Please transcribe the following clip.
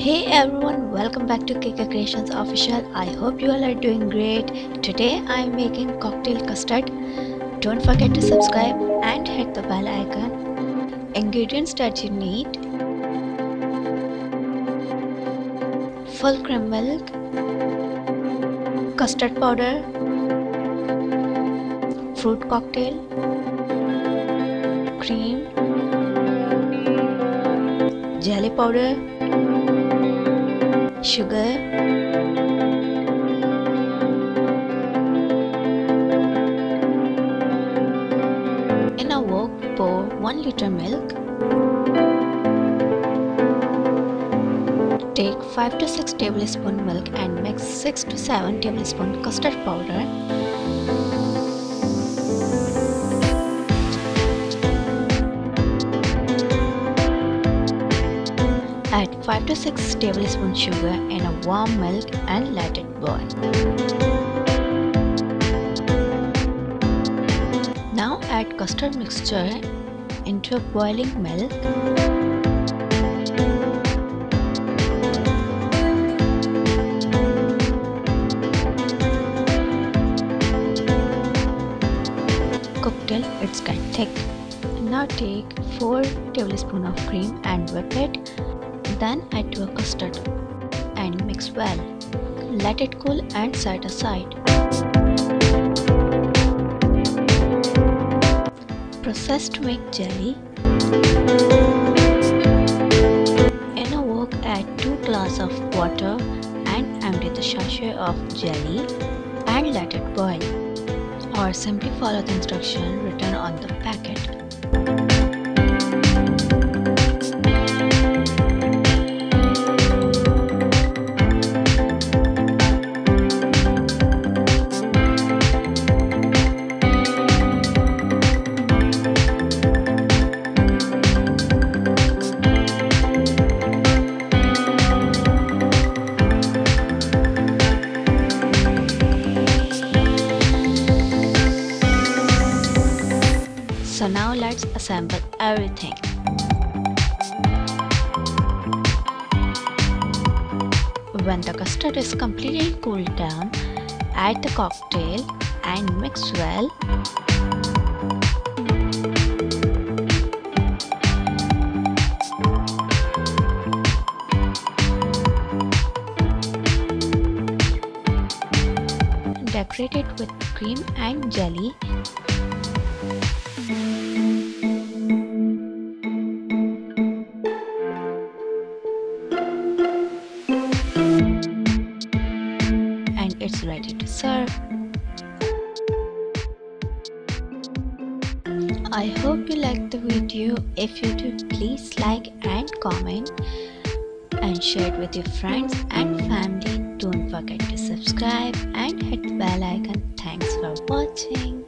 Hey everyone, welcome back to Kika Creations Official. I hope you all are doing great. Today I am making cocktail custard. Don't forget to subscribe and hit the bell icon. Ingredients that you need: full cream milk, custard powder, fruit cocktail, cream, jelly powder, sugar, in a wok pour 1 liter milk. Take 5 to 6 tablespoons milk and mix 6 to 7 tablespoons custard powder. Add 5 to 6 tablespoons sugar in a warm milk and let it boil. Now add custard mixture into boiling milk. Cook till it's get thick. Now take 4 tablespoons of cream and whip it. Then add to a custard and mix well. Let it cool and set aside. Process to make jelly. In a wok, add 2 glasses of water and empty the sachet of jelly and let it boil. Or simply follow the instruction written on the packet. So now let's assemble everything. When the custard is completely cooled down, add the cocktail and mix well. Decorate it with cream and jelly. And it's ready to serve. I hope you liked the video. If you do, please like and comment and share it with your friends and family. Don't forget to subscribe and hit the bell icon. Thanks for watching.